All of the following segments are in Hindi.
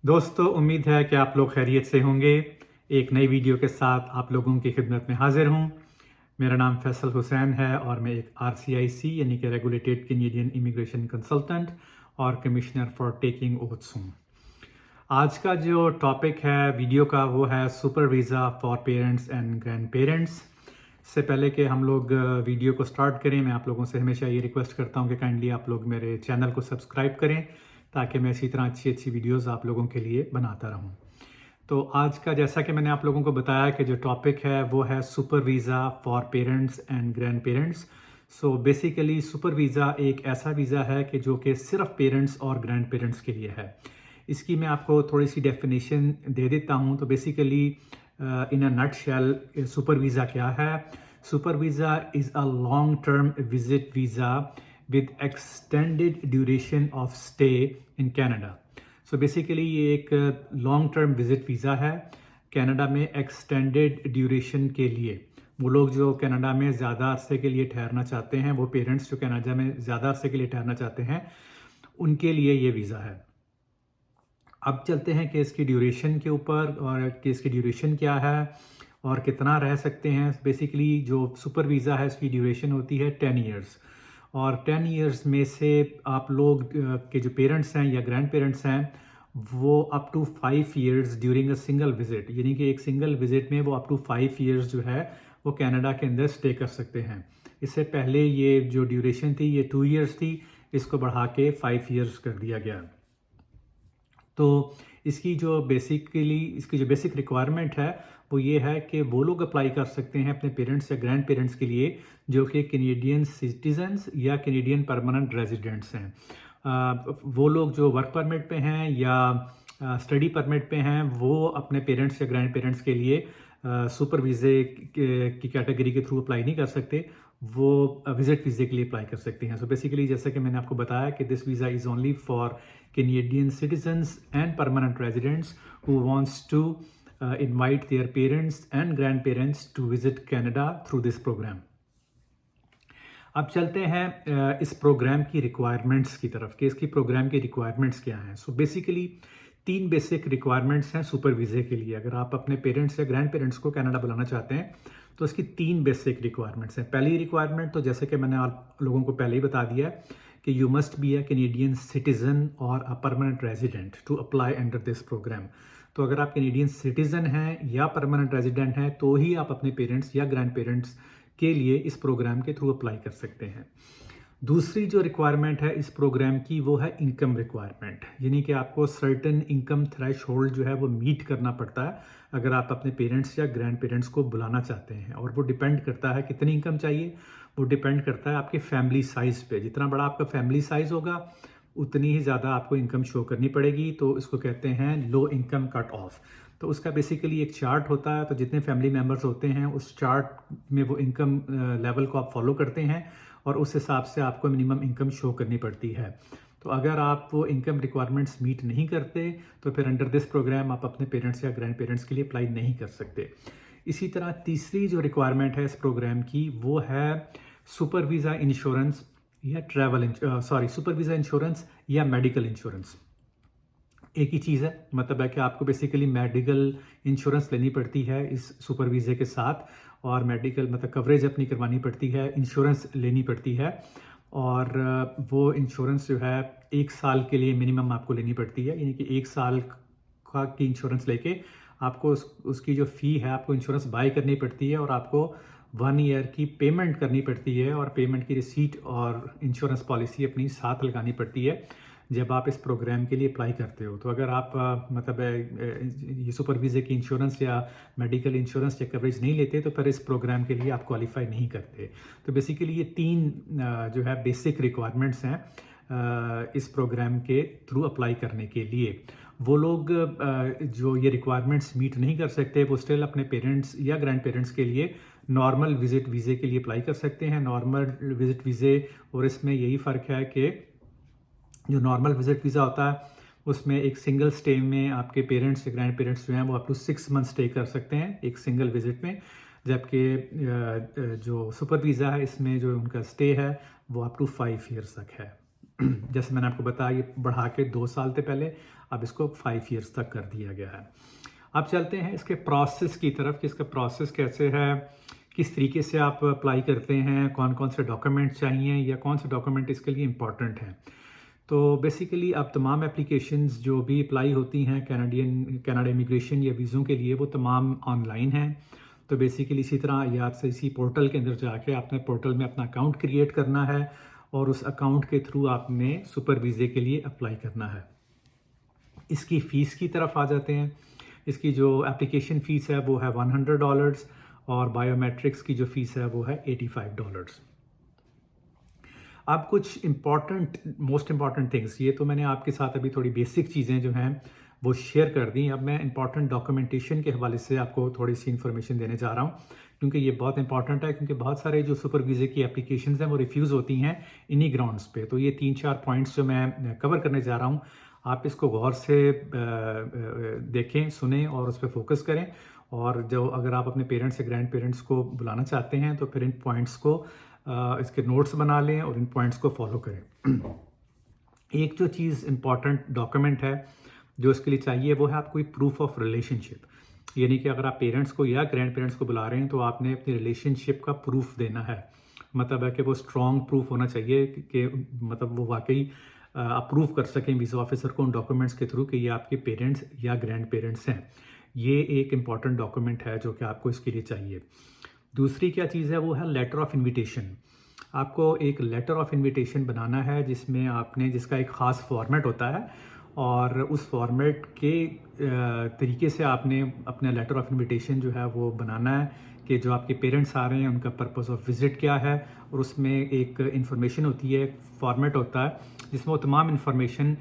दोस्तों, उम्मीद है कि आप लोग खैरियत से होंगे। एक नई वीडियो के साथ आप लोगों की खिदमत में हाजिर हूँ। मेरा नाम फैसल हुसैन है और मैं एक RCIC यानी कि रेगुलेटेड कैनेडियन इमिग्रेशन कंसल्टेंट और कमिश्नर फॉर टेकिंग ओथ्स हूँ। आज का जो टॉपिक है वीडियो का वो है super visa for parents and grand parents. इससे पहले कि हम लोग वीडियो को स्टार्ट करें, मैं आप लोगों से हमेशा ये रिक्वेस्ट करता हूँ कि काइंडली आप लोग मेरे चैनल को सब्सक्राइब करें ताकि मैं इसी तरह अच्छी अच्छी वीडियोस आप लोगों के लिए बनाता रहूं। तो आज का, जैसा कि मैंने आप लोगों को बताया कि जो टॉपिक है वो है super visa for parents and grand parents. So basically super visa एक ऐसा वीज़ा है कि जो कि सिर्फ पेरेंट्स और ग्रैंड पेरेंट्स के लिए है। इसकी मैं आपको थोड़ी सी डेफिनेशन दे देता हूँ। तो basically in a nutshell super visa क्या है? Super visa is a long term visit visa with extended duration of stay in Canada. So basically ये एक लॉन्ग टर्म विजिट वीज़ा है कनाडा में एक्सटेंडेड ड्यूरेशन के लिए। वो लोग जो कनाडा में ज़्यादा अरसे के लिए ठहरना चाहते हैं, वो पेरेंट्स जो कनाडा में ज़्यादा अरसे के लिए ठहरना चाहते हैं, उनके लिए ये वीज़ा है। अब चलते हैं केस की ड्यूरेशन के ऊपर, और केस की ड्यूरेशन क्या है और कितना रह सकते हैं। बेसिकली जो सुपर वीज़ा है इसकी ड्यूरेशन होती है 10 ईयर्स, और 10 ईयर्स में से आप लोग के जो पेरेंट्स हैं या ग्रैंड पेरेंट्स हैं वो up to 5 years during a single visit, यानी कि एक सिंगल विजिट में वो अप टू 5 ईयर्स जो है वो कनाडा के अंदर स्टे कर सकते हैं। इससे पहले ये जो ड्यूरेशन थी ये 2 ईयर्स थी, इसको बढ़ा के 5 ईयर्स कर दिया गया। तो इसकी जो बेसिक रिक्वायरमेंट है वो ये है कि वो लोग अप्लाई कर सकते हैं अपने पेरेंट्स या ग्रैंड पेरेंट्स के लिए जो कि कैनेडियन सिटीजन्स या कैनेडियन परमानेंट रेजिडेंट्स हैं। वो लोग जो वर्क परमिट पे हैं या स्टडी परमिट पे हैं वो अपने पेरेंट्स या ग्रैंड पेरेंट्स के लिए सुपर वीज़े की कैटेगरी के थ्रू अप्लाई नहीं कर सकते, वो विजिट वीज़े के लिए अप्लाई कर सकते हैं। सो बेसिकली जैसा कि मैंने आपको बताया कि this visa is only for Canadian citizens and permanent residents who wants to invite their parents and grandparents to visit Canada through this program. अब चलते हैं इस प्रोग्राम की रिक्वायरमेंट्स की तरफ कि इसकी प्रोग्राम की रिक्वायरमेंट्स क्या हैं। सो बेसिकली 3 बेसिक रिक्वायरमेंट्स हैं सुपर वीज़े के लिए। अगर आप अपने पेरेंट्स या ग्रैंड पेरेंट्स को कनाडा बुलाना चाहते हैं तो इसकी 3 बेसिक रिक्वायरमेंट्स हैं। पहली रिक्वायरमेंट तो जैसे कि मैंने आप लोगों को पहले ही बता दिया है कि you must be a Canadian citizen और a permanent resident to apply under this programme. तो अगर आप कैनेडियन सिटीजन हैं या परमानेंट रेजिडेंट हैं तो ही आप अपने पेरेंट्स या ग्रैंड पेरेंट्स के लिए इस प्रोग्राम के थ्रू अप्लाई कर सकते हैं। दूसरी जो रिक्वायरमेंट है इस प्रोग्राम की वो है इनकम रिक्वायरमेंट, यानी कि आपको सर्टेन इनकम थ्रेशोल्ड जो है वो मीट करना पड़ता है अगर आप अपने पेरेंट्स या ग्रैंड पेरेंट्स को बुलाना चाहते हैं। और वो डिपेंड करता है कितनी इनकम चाहिए, वो डिपेंड करता है आपके फैमिली साइज़ पे। जितना बड़ा आपका फैमिली साइज़ होगा उतनी ही ज़्यादा आपको इनकम शो करनी पड़ेगी। तो इसको कहते हैं लो इनकम कट ऑफ। तो उसका बेसिकली एक चार्ट होता है, तो जितने फैमिली मेम्बर्स होते हैं उस चार्ट में वो इनकम लेवल को आप फॉलो करते हैं और उस हिसाब से आपको मिनिमम इनकम शो करनी पड़ती है। तो अगर आप वो इनकम रिक्वायरमेंट्स मीट नहीं करते तो फिर अंडर दिस प्रोग्राम आप अपने पेरेंट्स या ग्रैंड पेरेंट्स के लिए अप्लाई नहीं कर सकते। इसी तरह तीसरी जो रिक्वायरमेंट है इस प्रोग्राम की वो है सुपर वीज़ा इंश्योरेंस या सुपर वीज़ा इंश्योरेंस या मेडिकल इंश्योरेंस। एक ही चीज़ है, मतलब है कि आपको बेसिकली मेडिकल इंश्योरेंस लेनी पड़ती है इस सुपर वीज़े के साथ, और मेडिकल मतलब कवरेज अपनी करवानी पड़ती है, इंश्योरेंस लेनी पड़ती है। और वो इंश्योरेंस जो है 1 साल के लिए मिनिमम आपको लेनी पड़ती है, यानी कि 1 साल की इंश्योरेंस लेके आपको उसकी जो फ़ी है आपको इंश्योरेंस बाय करनी पड़ती है और आपको 1 ईयर की पेमेंट करनी पड़ती है, और पेमेंट की रिसीट और इंश्योरेंस पॉलिसी अपनी साथ लगानी पड़ती है जब आप इस प्रोग्राम के लिए अप्लाई करते हो। तो अगर आप ये सुपर वीज़े की इंश्योरेंस या मेडिकल इंश्योरेंस या कवरेज नहीं लेते तो फिर इस प्रोग्राम के लिए आप क्वालिफाई नहीं करते। तो बेसिकली ये 3 जो है बेसिक रिक्वायरमेंट्स हैं इस प्रोग्राम के थ्रू अप्लाई करने के लिए। वो लोग जो ये रिक्वायरमेंट्स मीट नहीं कर सकते वो स्टिल अपने पेरेंट्स या ग्रैंड पेरेंट्स के लिए नॉर्मल विजिट वीज़े के लिए अप्लाई कर सकते हैं। नॉर्मल विजिट वीज़े और इसमें यही फ़र्क है कि जो नॉर्मल विजिट वीज़ा होता है उसमें एक सिंगल स्टे में आपके पेरेंट्स या ग्रैंड पेरेंट्स जो हैं वो अप टू 6 मंथ स्टे कर सकते हैं एक सिंगल विजिट में, जबकि जो सुपर वीज़ा है इसमें जो उनका स्टे है वो अप टू 5 ईयर्स तक है। जैसे मैंने आपको बताया, ये बढ़ा के 2 साल थे पहले, अब इसको 5 ईयर्स तक कर दिया गया है। अब चलते हैं इसके प्रोसेस की तरफ कि इसका प्रोसेस कैसे है, किस तरीके से आप अप्लाई करते हैं, कौन कौन से डॉक्यूमेंट चाहिए या कौन से डॉक्यूमेंट इसके लिए इम्पॉर्टेंट हैं। तो बेसिकली अब तमाम एप्लीकेशंस जो भी अप्लाई होती हैं कनाडा इमिग्रेशन या वीज़ों के लिए, वो तमाम ऑनलाइन हैं। तो बेसिकली इसी तरह या आपसे इसी पोर्टल के अंदर जाके आपने पोर्टल में अपना अकाउंट क्रिएट करना है और उस अकाउंट के थ्रू आपने सुपर वीज़े के लिए अप्लाई करना है। इसकी फ़ीस की तरफ आ जाते हैं। इसकी जो एप्लीकेशन फ़ीस है वो है $100 और बायोमेट्रिक्स की जो फ़ीस है वो है $85। अब कुछ मोस्ट इम्पॉर्टेंट थिंग्स, ये तो मैंने आपके साथ अभी थोड़ी बेसिक चीज़ें जो हैं वो शेयर कर दी। अब मैं इंपॉर्टेंट डॉक्यूमेंटेशन के हवाले से आपको थोड़ी सी इन्फॉर्मेशन देने जा रहा हूँ, क्योंकि ये बहुत इंपॉर्टेंट है, क्योंकि बहुत सारे जो सुपर वीज़े की एप्लीकेशंस हैं वो रिफ्यूज़ होती हैं इन्हीं ग्राउंड्स पे। तो ये 3-4 पॉइंट्स जो मैं कवर करने जा रहा हूँ, आप इसको गौर से देखें, सुनें और उस पर फोकस करें। और जो अगर आप अपने पेरेंट्स या ग्रैंड पेरेंट्स को बुलाना चाहते हैं तो फिर इन पॉइंट्स को इसके नोट्स बना लें और इन पॉइंट्स को फॉलो करें। एक जो चीज़ इम्पॉर्टेंट डॉक्यूमेंट है जो इसके लिए चाहिए वो है आपको कोई प्रूफ ऑफ रिलेशनशिप, यानी कि अगर आप पेरेंट्स को या ग्रैंड पेरेंट्स को बुला रहे हैं तो आपने अपनी रिलेशनशिप का प्रूफ देना है। मतलब है कि वो स्ट्रॉन्ग प्रूफ होना चाहिए कि मतलब वो वाकई अप्रूव कर सकें वीज़ा ऑफिसर को उन डॉक्यूमेंट्स के थ्रू कि ये आपके पेरेंट्स या ग्रैंड पेरेंट्स हैं। ये एक इम्पॉर्टेंट डॉक्यूमेंट है जो कि आपको इसके लिए चाहिए। दूसरी क्या चीज़ है वो है लेटर ऑफ इन्विटेशन। आपको एक लेटर ऑफ इन्विटेशन बनाना है जिसका एक ख़ास फॉर्मेट होता है और उस फॉर्मेट के तरीके से आपने अपना लेटर ऑफ इन्विटेशन जो है वो बनाना है कि जो आपके पेरेंट्स आ रहे हैं उनका पर्पस ऑफ विज़िट क्या है, और उसमें एक इन्फॉर्मेशन होती है, एक फॉर्मेट होता है जिसमें वो तमाम इन्फॉर्मेशन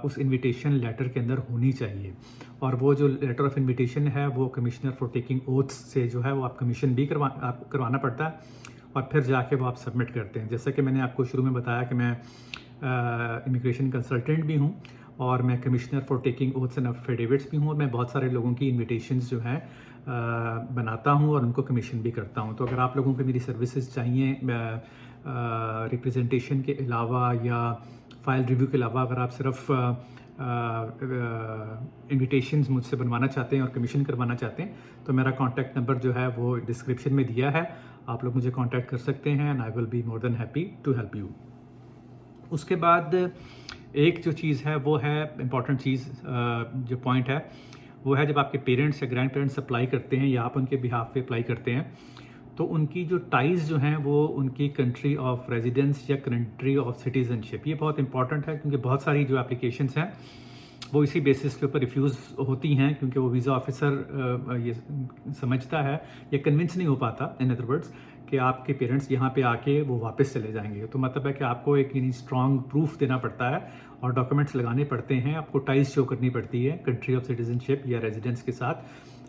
उस इनविटेशन लेटर के अंदर होनी चाहिए। और वो जो लेटर ऑफ इनविटेशन है वो कमिश्नर फॉर टेकिंग ओथ्स से जो है वो आप कमीशन भी करवाना पड़ता है और फिर जाके वो आप सबमिट करते हैं। जैसा कि मैंने आपको शुरू में बताया कि मैं इमिग्रेशन कंसल्टेंट भी हूँ और मैं commissioner for taking oaths and affidavits भी हूँ, और मैं बहुत सारे लोगों की इन्विटेशंस जो हैं बनाता हूँ और उनको कमीशन भी करता हूँ। तो अगर आप लोगों को मेरी सर्विसेज चाहिए रिप्रेजेंटेशन के अलावा या फाइल रिव्यू के अलावा, अगर आप सिर्फ इन्विटेशंस मुझसे बनवाना चाहते हैं और कमीशन करवाना चाहते हैं तो मेरा कॉन्टैक्ट नंबर जो है वो डिस्क्रिप्शन में दिया है, आप लोग मुझे कॉन्टैक्ट कर सकते हैं and I will be more than happy to help you. उसके बाद एक जो चीज़ है वो है इम्पॉर्टेंट चीज़, जो पॉइंट है वो है जब आपके पेरेंट्स या ग्रैंड पेरेंट्स अप्लाई करते हैं या आप उनके बिहाफ पे अप्लाई करते हैं तो उनकी जो टाइज़ जो हैं वो उनकी कंट्री ऑफ रेजिडेंस या कंट्री ऑफ सिटीज़नशिप, ये बहुत इंपॉर्टेंट है क्योंकि बहुत सारी जो एप्लीकेशंस हैं वो इसी बेसिस के ऊपर रिफ्यूज़ होती हैं क्योंकि वो वीज़ा ऑफिसर ये समझता है या कन्विंस नहीं हो पाता इन अदर वर्ड्स कि आपके पेरेंट्स यहाँ पे आके वो वापस चले जाएंगे। तो मतलब है कि आपको एक स्ट्रॉन्ग प्रूफ देना पड़ता है और डॉक्यूमेंट्स लगाने पड़ते हैं, आपको टाइज शो करनी पड़ती है कंट्री ऑफ सिटीजनशिप या रेजिडेंस के साथ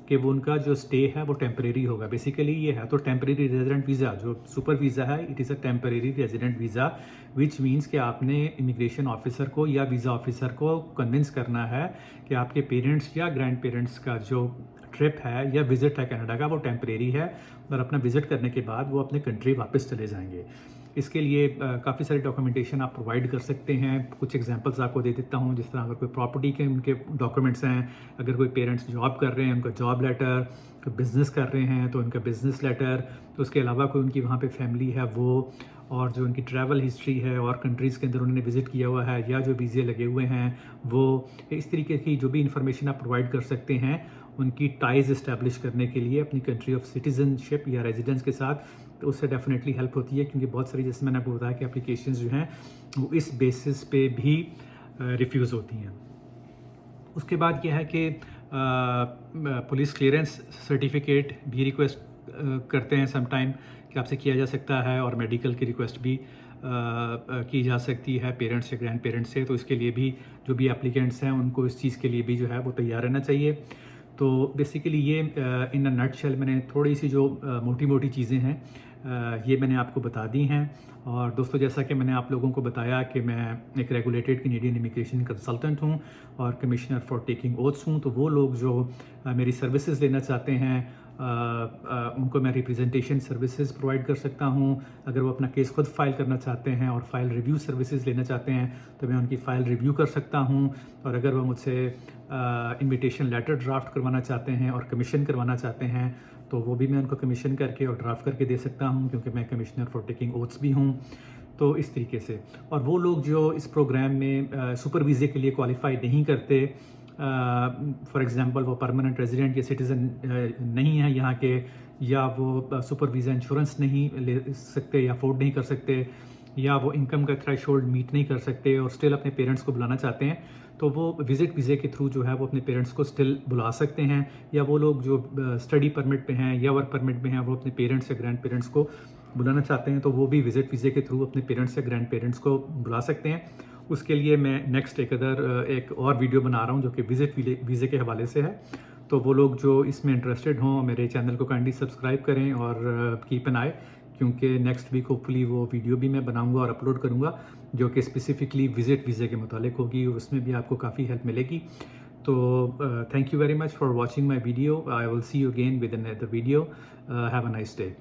कि वो उनका जो स्टे है वो टेम्परेरी होगा। बेसिकली ये है तो टेम्परेरी रेजिडेंट वीज़ा जो सुपर वीज़ा है, it is a temporary resident visa which means कि आपने इमिग्रेशन ऑफिसर को या वीज़ा ऑफिसर को कन्विंस करना है कि आपके पेरेंट्स या ग्रैंड पेरेंट्स का जो ट्रिप है या विज़िट है कनाडा का वो टेम्परेरी है और अपना विज़िट करने के बाद वो अपने कंट्री वापस चले जाएंगे। इसके लिए काफ़ी सारी डॉक्यूमेंटेशन आप प्रोवाइड कर सकते हैं। कुछ एग्जांपल्स आपको दे देता हूँ, जिस तरह अगर कोई प्रॉपर्टी के उनके डॉक्यूमेंट्स हैं, अगर कोई पेरेंट्स जॉब कर रहे हैं उनका जॉब लेटर, कोई बिज़नेस कर रहे हैं तो उनका बिज़नेस लेटर, तो उसके अलावा कोई उनकी वहाँ पे फैमिली है वो, और जो उनकी ट्रैवल हिस्ट्री है और कंट्रीज़ के अंदर उन्होंने विज़िट किया हुआ है या जो वीज़े लगे हुए हैं वो, इस तरीके की जो भी इंफॉर्मेशन आप प्रोवाइड कर सकते हैं उनकी टाइज़ इस्टेब्लिश करने के लिए अपनी कंट्री ऑफ सिटीजनशिप या रेजिडेंस के साथ, तो उससे डेफिनेटली हेल्प होती है क्योंकि बहुत सारी, जैसे मैंने आपको बताया कि एप्लीकेशंस जो हैं वो इस बेसिस पे भी रिफ्यूज़ होती हैं। उसके बाद क्या है कि पुलिस क्लियरेंस सर्टिफिकेट भी रिक्वेस्ट करते हैं समटाइम कि आपसे किया जा सकता है, और मेडिकल की रिक्वेस्ट भी की जा सकती है पेरेंट्स या ग्रैंड पेरेंट्स से। तो इसके लिए भी जो भी एप्लीकेंट्स हैं उनको इस चीज़ के लिए भी जो है वो तैयार रहना चाहिए। तो बेसिकली ये इन अ नटशेल मैंने थोड़ी सी जो मोटी मोटी चीज़ें हैं ये मैंने आपको बता दी हैं। और दोस्तों, जैसा कि मैंने आप लोगों को बताया कि मैं एक रेगुलेटेड कैनेडियन इमिग्रेशन कंसल्टेंट हूँ और कमिश्नर फॉर टेकिंग ओथ्स हूँ। तो वो लोग जो मेरी सर्विसेज लेना चाहते हैं, उनको मैं रिप्रेजेंटेशन सर्विसेज प्रोवाइड कर सकता हूँ। अगर वो अपना केस खुद फाइल करना चाहते हैं और फाइल रिव्यू सर्विसेज लेना चाहते हैं तो मैं उनकी फ़ाइल रिव्यू कर सकता हूँ। और अगर वो मुझसे इनविटेशन लेटर ड्राफ्ट करवाना चाहते हैं और कमीशन करवाना चाहते हैं तो वो भी मैं उनको कमीशन करके और ड्राफ्ट करके दे सकता हूँ, क्योंकि मैं कमिश्नर फॉर टेकिंग ओथ्स भी हूँ। तो इस तरीके से। और वो लोग जो इस प्रोग्राम में सुपर वीज़े के लिए क्वालिफाई नहीं करते, फॉर एग्ज़ाम्पल वो परमानेंट रेजिडेंट या सिटीज़न नहीं है यहाँ के, या वो सुपर वीज़ा इंश्योरेंस नहीं ले सकते या अफोर्ड नहीं कर सकते, या वो इनकम का थ्रेशोल्ड मीट नहीं कर सकते और स्टिल अपने पेरेंट्स को बुलाना चाहते हैं, तो वो विजिट वीज़े के थ्रू जो है वो अपने पेरेंट्स को स्टिल बुला सकते हैं। या वो लोग जो स्टडी परमिट पे हैं या वर्क परमिट पे हैं, वो अपने पेरेंट्स या ग्रैंड पेरेंट्स को बुलाना चाहते हैं तो वो भी विजिट वीज़े के थ्रू अपने पेरेंट्स या ग्रैंड पेरेंट्स को बुला सकते हैं। उसके लिए मैं नेक्स्ट एक और वीडियो बना रहा हूँ जो कि विजिट वीज़े के हवाले से है। तो वो लोग जो इसमें इंटरेस्टेड हों मेरे चैनल को काइंडली सब्सक्राइब करें और कीप एन आई, क्योंकि नेक्स्ट वीक होपफुली वो वीडियो भी मैं बनाऊंगा और अपलोड करूंगा जो कि स्पेसिफिकली विजिट वीज़े के मुतालिक होगी और उसमें भी आपको काफ़ी हेल्प मिलेगी। तो thank you very much for watching my video. I will see you again with another video. Have a nice day.